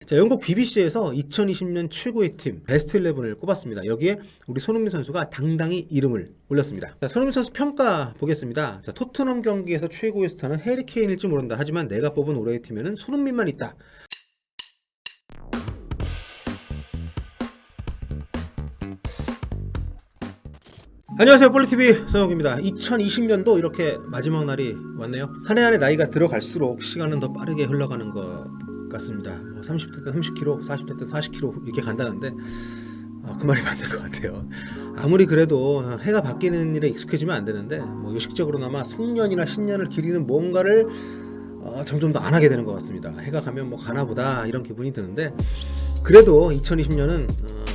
자, 영국 BBC에서 2020년 최고의 팀 베스트 11을 꼽았습니다. 여기에 우리 손흥민 선수가 당당히 이름을 올렸습니다. 자, 손흥민 선수 평가 보겠습니다. 자, 토트넘 경기에서 최고의 스타는 해리 케인일지 모른다. 하지만 내가 뽑은 올해의 팀에는 손흥민만 있다. 안녕하세요, 볼리TV 성혁입니다. 2020년도 이렇게 마지막 날이 왔네요. 한 해 한 해 나이가 들어갈수록 시간은 더 빠르게 흘러가는 것 같습니다. 뭐 30대 때 30km, 40대 때 40km 이렇게 간다는데 그 말이 맞는 것 같아요. 아무리 그래도 해가 바뀌는 일에 익숙해지면 안 되는데 뭐 의식적으로나마 송년이나 신년을 기리는 뭔가를 점점 더 안 하게 되는 것 같습니다. 해가 가면 뭐 가나보다 이런 기분이 드는데 그래도 2020년은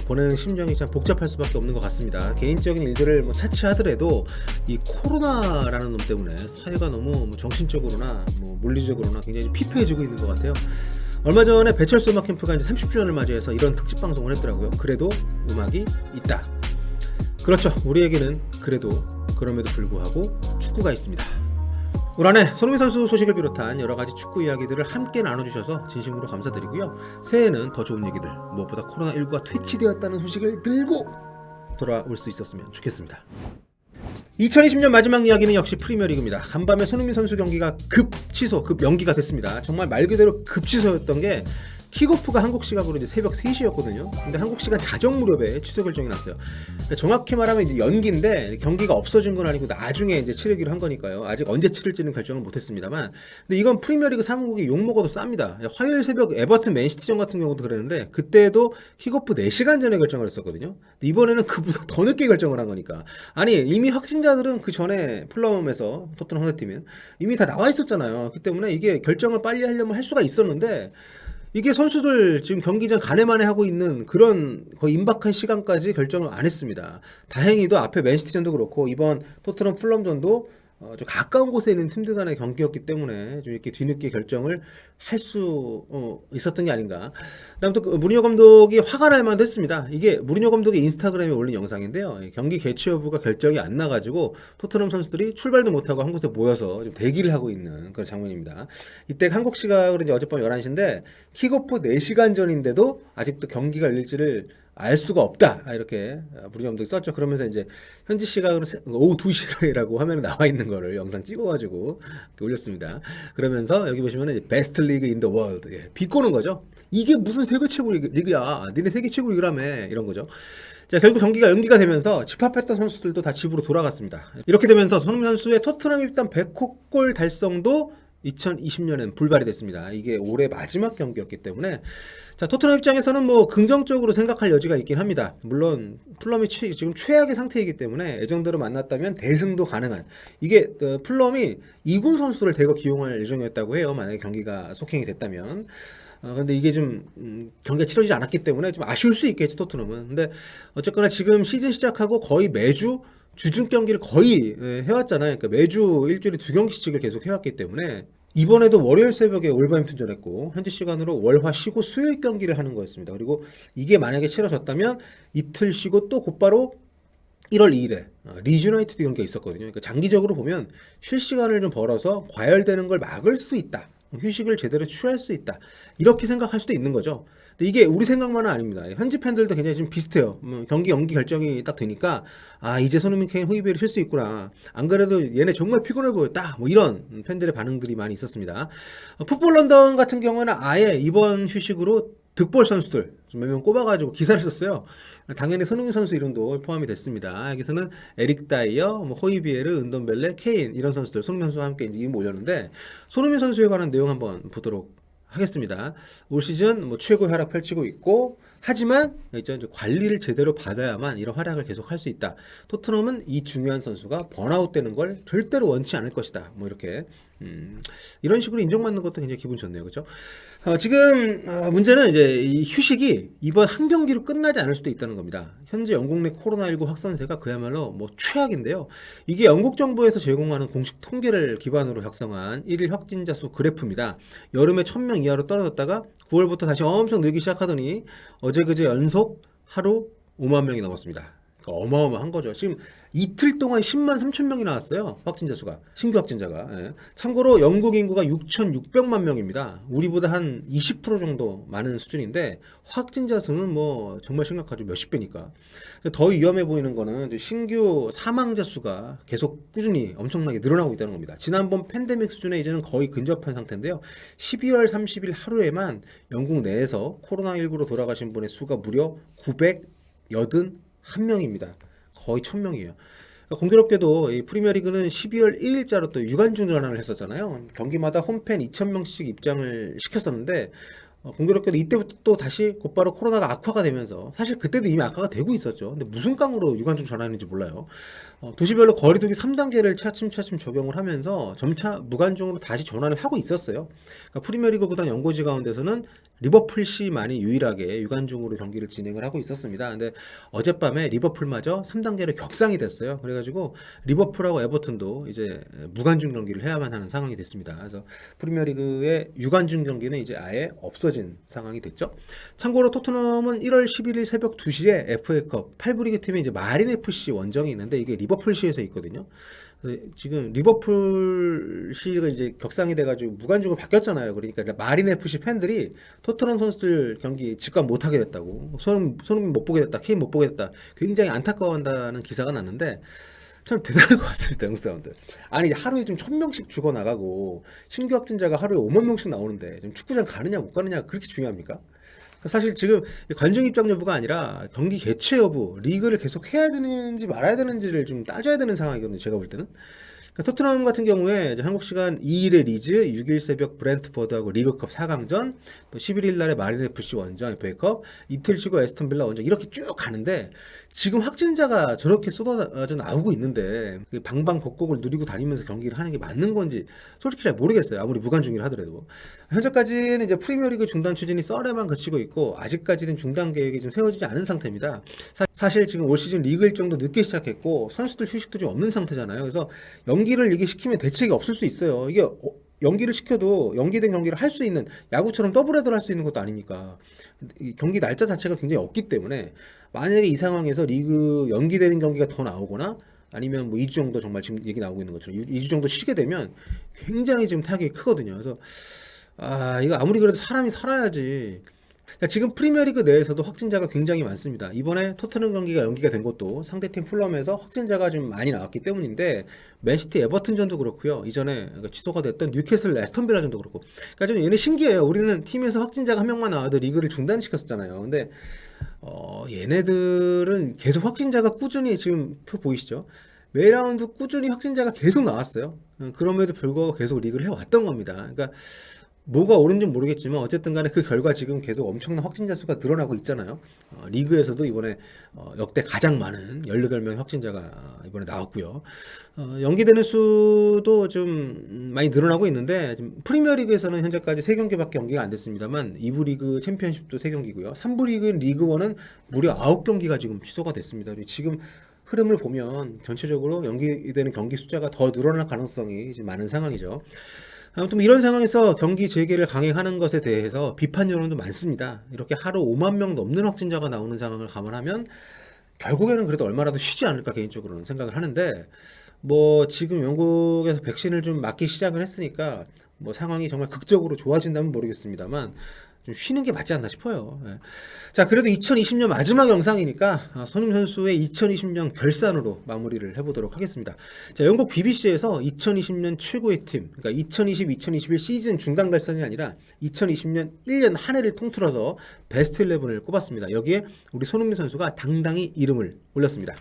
보내는 심정이 참 복잡할 수밖에 없는 것 같습니다. 개인적인 일들을 뭐 차치하더라도 이 코로나라는 놈 때문에 사회가 너무 뭐 정신적으로나 뭐 물리적으로나 굉장히 피폐해지고 있는 것 같아요. 얼마 전에 배철수 음악 캠프가 이제 30주년을 맞이해서 이런 특집 방송을 했더라고요. 그래도 음악이 있다. 그렇죠. 우리에게는 그럼에도 불구하고 축구가 있습니다. 올 한 해 손흥민 선수 소식을 비롯한 여러가지 축구 이야기들을 함께 나눠주셔서 진심으로 감사드리고요. 새해에는 더 좋은 얘기들, 무엇보다 코로나19가 퇴치되었다는 소식을 들고 돌아올 수 있었으면 좋겠습니다. 2020년 마지막 이야기는 역시 프리미어리그입니다. 간밤에 손흥민 선수 경기가 급 연기가 됐습니다. 정말 말 그대로 급 취소였던 게 킥오프가 한국 시각으로 이제 새벽 3시였거든요. 근데 한국 시간 자정 무렵에 취소 결정이 났어요. 그러니까 정확히 말하면 이제 연기인데 경기가 없어진 건 아니고 나중에 이제 치르기로 한 거니까요. 아직 언제 치를지는 결정을 못했습니다만, 근데 이건 프리미어리그 사무국이 욕 먹어도 쌉니다. 화요일 새벽 에버튼 맨시티전 같은 경우도 그랬는데 그때도 킥오프 4시간 전에 결정을 했었거든요. 근데 이번에는 그보다 더 늦게 결정을 한 거니까. 아니 이미 확진자들은 그 전에 풀럼에서 토트넘 상대팀은 이미 다 나와 있었잖아요. 그렇기 때문에 이게 결정을 빨리 하려면 할 수가 있었는데 이게 선수들 지금 경기장 가네마네 하고 있는 그런 거의 임박한 시간까지 결정을 안 했습니다. 다행히도 앞에 맨시티전도 그렇고 이번 토트넘 풀럼전도 좀 가까운 곳에 있는 팀들 간의 경기였기 때문에 좀 이렇게 뒤늦게 결정을 할 수 있었던 게 아닌가. 그다음 또 무리뉴 감독이 화가 날 만도 했습니다. 이게 무리뉴 감독이 인스타그램에 올린 영상인데요. 경기 개최 여부가 결정이 안 나가지고 토트넘 선수들이 출발도 못하고 한 곳에 모여서 좀 대기를 하고 있는 그런 장면입니다. 이때 한국 시각으로 이제 어젯밤 11시인데 킥오프 4시간 전인데도 아직도 경기가 열릴지를 알 수가 없다. 이렇게 무리뉴 감독이 썼죠. 그러면서 이제 현지 시각으로 오후 2시라고 화면에 나와 있는 거를 영상 찍어가지고 올렸습니다. 그러면서 여기 보시면 베스트 리그 인 더 월드 비꼬는 거죠. 이게 무슨 세계 최고 리그야? 니네 세계 최고 리그라며 이런 거죠. 자, 결국 경기가 연기가 되면서 집합했던 선수들도 다 집으로 돌아갔습니다. 이렇게 되면서 손흥민 선수의 토트넘 입단 100호 골 달성도 2020년엔 불발이 됐습니다. 이게 올해 마지막 경기였기 때문에 자, 토트넘 입장에서는 뭐 긍정적으로 생각할 여지가 있긴 합니다. 물론 풀럼이 지금 최악의 상태이기 때문에 예정대로 만났다면 대승도 가능한, 이게 풀럼이 2군 선수를 대거 기용할 예정이었다고 해요. 만약에 경기가 속행이 됐다면. 근데 이게 좀 경기가 치러지지 않았기 때문에 좀 아쉬울 수 있겠지, 토트넘은. 근데 어쨌거나 지금 시즌 시작하고 거의 매주 주중 경기를 거의 해왔잖아요. 그러니까 매주 일주일에 2경기씩을 계속 해왔기 때문에 이번에도 월요일 새벽에 올버햄튼전 했고 현지 시간으로 월화 쉬고 수요일 경기를 하는 거였습니다. 그리고 이게 만약에 치러졌다면 이틀 쉬고 또 곧바로 1월 2일에 리즈 유나이티드 경기가 있었거든요. 그러니까 장기적으로 보면 쉴 시간을 좀 벌어서 과열되는 걸 막을 수 있다. 휴식을 제대로 취할 수 있다. 이렇게 생각할 수도 있는 거죠. 근데 이게 우리 생각만은 아닙니다. 현지 팬들도 굉장히 좀 비슷해요. 경기 연기 결정이 딱 되니까 이제 손흥민 케인 후이비를 쉴 수 있구나. 안 그래도 얘네 정말 피곤해 보였다. 뭐 이런 팬들의 반응들이 많이 있었습니다. 풋볼 런던 같은 경우는 아예 이번 휴식으로 득볼 선수들 좀 몇 명 꼽아가지고 기사를 썼어요. 당연히 손흥민 선수 이름도 포함이 됐습니다. 여기서는 에릭 다이어, 뭐 호이비에르, 은돈벨레, 케인 이런 선수들 손흥민 선수와 함께 이제 이름 올렸는데 손흥민 선수에 관한 내용 한번 보도록 하겠습니다. 올 시즌 뭐 최고 활약 펼치고 있고 하지만 이제 관리를 제대로 받아야만 이런 활약을 계속 할 수 있다. 토트넘은 이 중요한 선수가 번아웃 되는 걸 절대로 원치 않을 것이다. 뭐 이렇게 이런 식으로 인정받는 것도 굉장히 기분 좋네요. 그렇죠? 지금 문제는 이제 이 휴식이 이번 한 경기로 끝나지 않을 수도 있다는 겁니다. 현재 영국 내 코로나19 확산세가 그야말로 뭐 최악인데요. 이게 영국 정부에서 제공하는 공식 통계를 기반으로 작성한 1일 확진자 수 그래프입니다. 여름에 1000명 이하로 떨어졌다가 9월부터 다시 엄청 늘기 시작하더니 어제 그제 연속 하루 5만 명이 넘었습니다. 그러니까 어마어마한 거죠. 지금 이틀 동안 10만 3천 명이 나왔어요. 확진자 수가. 신규 확진자가. 예. 참고로 영국 인구가 6,600만 명입니다. 우리보다 한 20% 정도 많은 수준인데 확진자 수는 뭐 정말 심각하죠. 몇십 배니까. 더 위험해 보이는 거는 이제 신규 사망자 수가 계속 꾸준히 엄청나게 늘어나고 있다는 겁니다. 지난번 팬데믹 수준에 이제는 거의 근접한 상태인데요. 12월 30일 하루에만 영국 내에서 코로나19로 돌아가신 분의 수가 무려 981명입니다. 거의 1000명이에요. 공교롭게도 이 프리미어리그는 12월 1일자로 또 유관중 전환을 했었잖아요. 경기마다 홈팬 2,000명씩 입장을 시켰었는데 공교롭게도 이때부터 또 다시 곧바로 코로나가 악화가 되면서 사실 그때도 이미 악화가 되고 있었죠. 근데 무슨 깡으로 유관중 전환했는지 몰라요. 도시별로 거리두기 3단계를 차츰차츰 적용을 하면서 점차 무관중으로 다시 전환을 하고 있었어요. 그러니까 프리미어리그 구단 연고지 가운데서는 리버풀시만이 유일하게 유관중으로 경기를 진행을 하고 있었습니다. 근데 어젯밤에 리버풀마저 3단계로 격상이 됐어요. 그래가지고 리버풀하고 에버튼도 이제 무관중 경기를 해야만 하는 상황이 됐습니다. 그래서 프리미어리그의 유관중 경기는 이제 아예 없어진 상황이 됐죠. 참고로 토트넘은 1월 11일 새벽 2시에 FA컵 8부 리그 팀에 이제 마린 FC 원정이 있는데 이게 리버풀시에서 있거든요. 지금 리버풀시가 이제 격상이 돼가지고 무관중으로 바뀌었잖아요. 그러니까 마린 FC 팬들이 토트넘 선수들 경기 직관 못하게 됐다고, 손흥민 못 보게 됐다, 케인 못 보게 됐다, 굉장히 안타까워한다는 기사가 났는데 참 대단한 것 같습니다. 영국 사람들. 아니 하루에 좀 1,000명씩 죽어나가고 신규 확진자가 하루에 5만 명씩 나오는데 좀 축구장 가느냐 못 가느냐 그렇게 중요합니까? 사실 지금 관중 입장 여부가 아니라 경기 개최 여부, 리그를 계속 해야 되는지 말아야 되는지를 좀 따져야 되는 상황이거든요. 제가 볼 때는. 그러니까 토트넘 같은 경우에 이제 한국 시간 2일에 리즈, 6일 새벽 브렌트포드하고 리그컵 4강전, 또 11일 날에 마린 FC 원정 FA컵, 이틀 쉬고 에스턴 빌라 원정 이렇게 쭉 가는데 지금 확진자가 저렇게 쏟아져 나오고 있는데 방방곡곡을 누리고 다니면서 경기를 하는 게 맞는 건지 솔직히 잘 모르겠어요. 아무리 무관중이라 하더라도. 현재까지는 이제 프리미어리그 중단 추진이 썰에만 그치고 있고 아직까지는 중단 계획이 좀 세워지지 않은 상태입니다. 사실 지금 올 시즌 리그 일정도 늦게 시작했고 선수들 휴식도 좀 없는 상태잖아요. 그래서 연기를 이게 시키면 대책이 없을 수 있어요. 이게 연기를 시켜도 연기된 경기를 할 수 있는, 야구처럼 더블헤더를 할 수 있는 것도 아니니까 경기 날짜 자체가 굉장히 없기 때문에 만약에 이 상황에서 리그 연기되는 경기가 더 나오거나 아니면 뭐 2주 정도 정말 지금 얘기 나오고 있는 것처럼 2주 정도 쉬게 되면 굉장히 지금 타격이 크거든요. 그래서 이거 아무리 그래도 사람이 살아야지. 지금 프리미어리그 내에서도 확진자가 굉장히 많습니다. 이번에 토트넘 경기가 연기가 된 것도 상대팀 풀럼에서 확진자가 좀 많이 나왔기 때문인데 맨시티 에버튼전도 그렇고요. 이전에 취소가 됐던 뉴캐슬 에스턴 빌라전도 그렇고. 그러니까 좀 얘네 신기해요. 우리는 팀에서 확진자가 한 명만 나와도 리그를 중단시켰었잖아요. 근데 얘네들은 계속 확진자가 꾸준히 지금 표 보이시죠? 매 라운드 꾸준히 확진자가 계속 나왔어요. 그럼에도 불구하고 계속 리그를 해왔던 겁니다. 그러니까 뭐가 옳은지 모르겠지만 어쨌든 간에 그 결과 지금 계속 엄청난 확진자 수가 늘어나고 있잖아요. 리그에서도 이번에 역대 가장 많은 18명 확진자가 이번에 나왔고요. 연기되는 수도 좀 많이 늘어나고 있는데 지금 프리미어리그에서는 현재까지 3경기밖에 연기가 안 됐습니다만 2부 리그 챔피언십도 3경기고요. 3부 리그 리그1은 무려 9경기가 지금 취소가 됐습니다. 지금 흐름을 보면 전체적으로 연기되는 경기 숫자가 더 늘어날 가능성이 지금 많은 상황이죠. 아무튼 이런 상황에서 경기 재개를 강행하는 것에 대해서 비판 여론도 많습니다. 이렇게 하루 5만 명 넘는 확진자가 나오는 상황을 감안하면 결국에는 그래도 얼마라도 쉬지 않을까 개인적으로는 생각을 하는데 뭐 지금 영국에서 백신을 좀 맞기 시작을 했으니까 뭐 상황이 정말 극적으로 좋아진다면 모르겠습니다만 좀 쉬는 게 맞지 않나 싶어요. 예. 자, 그래도 2020년 마지막 영상이니까 손흥민 선수의 2020년 결산으로 마무리를 해보도록 하겠습니다. 자, 영국 BBC에서 2020년 최고의 팀, 그러니까 2020-2021 시즌 중간 결산이 아니라 2020년 1년 한 해를 통틀어서 베스트 11을 꼽았습니다. 여기에 우리 손흥민 선수가 당당히 이름을 올렸습니다.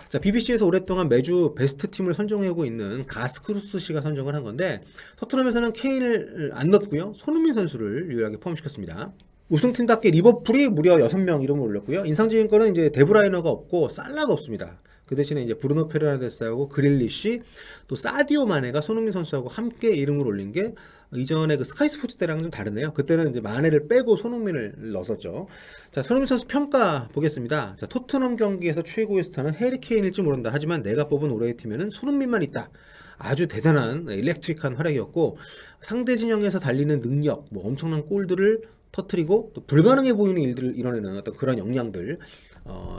자, BBC에서 오랫동안 매주 베스트 팀을 선정하고 있는 가스크루스 씨가 선정을 한 건데 토트넘에서는 케인을 안 넣었고요. 손흥민 선수를 유일하게 포함시켰습니다. 우승팀답게 리버풀이 무려 6명 이름을 올렸고요. 인상적인 거는 이제 데브라이너가 없고 살라가 없습니다. 그 대신에 이제 브루노 페르난데스하고 그릴리시, 또 사디오 마네가 손흥민 선수하고 함께 이름을 올린 게 이전에 그 스카이 스포츠 때랑은 좀 다르네요. 그때는 이제 마네를 빼고 손흥민을 넣었었죠. 자, 손흥민 선수 평가 보겠습니다. 자, 토트넘 경기에서 최고의 스타는 해리 케인일지 모른다. 하지만 내가 뽑은 올해의 팀에는 손흥민만 있다. 아주 대단한 일렉트릭한 활약이었고 상대 진영에서 달리는 능력, 뭐 엄청난 골들을 터트리고 또 불가능해 보이는 일들을 이뤄내는 어떤 그런 역량들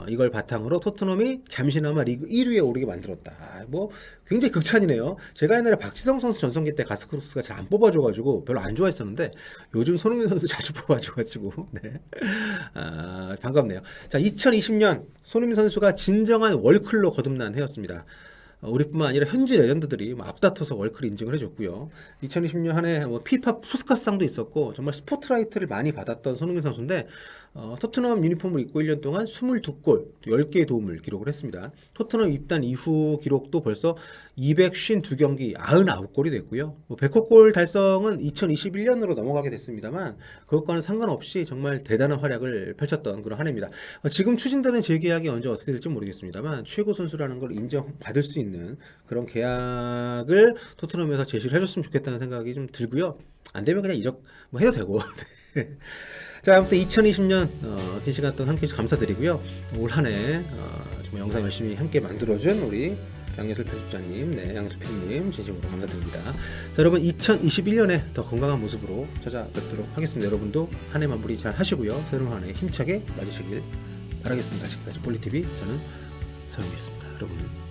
이걸 바탕으로 토트넘이 잠시나마 리그 1위에 오르게 만들었다. 뭐 굉장히 극찬이네요. 제가 옛날에 박지성 선수 전성기 때 가스크로스가 잘 안 뽑아줘가지고 별로 안 좋아했었는데 요즘 손흥민 선수 자주 뽑아줘가지고 네. 반갑네요. 자, 2020년 손흥민 선수가 진정한 월클로 거듭난 해였습니다. 우리뿐만 아니라 현지 레전드들이 앞다퉈서 월클 인증을 해줬고요. 2020년 한 해 피파 푸스카스상도 있었고 정말 스포트라이트를 많이 받았던 손흥민 선수인데 토트넘 유니폼을 입고 1년 동안 22골, 10개의 도움을 기록을 했습니다. 토트넘 입단 이후 기록도 벌써 252경기 99골이 됐고요. 100골 달성은 2021년으로 넘어가게 됐습니다만 그것과는 상관없이 정말 대단한 활약을 펼쳤던 그런 한 해입니다. 지금 추진되는 재계약이 언제 어떻게 될지 모르겠습니다만 최고 선수라는 걸 인정받을 수 있는 그런 계약을 토트넘에서 제시를 해줬으면 좋겠다는 생각이 좀 들고요. 안 되면 그냥 이적 뭐 해도 되고. 자, 아무튼 2020년 긴 시간 동안 함께 해주셔서 감사드리고요. 올 한 해 정말 영상 열심히 함께 만들어준 우리 양예슬 편집자님, 네, 양예슬 PD님 진심으로 감사드립니다. 자, 여러분 2021년에 더 건강한 모습으로 찾아뵙도록 하겠습니다. 여러분도 한 해 마무리 잘 하시고요. 새로운 한 해 힘차게 맞으시길 바라겠습니다. 지금까지 폴리TV 저는 서영이었습니다. 여러분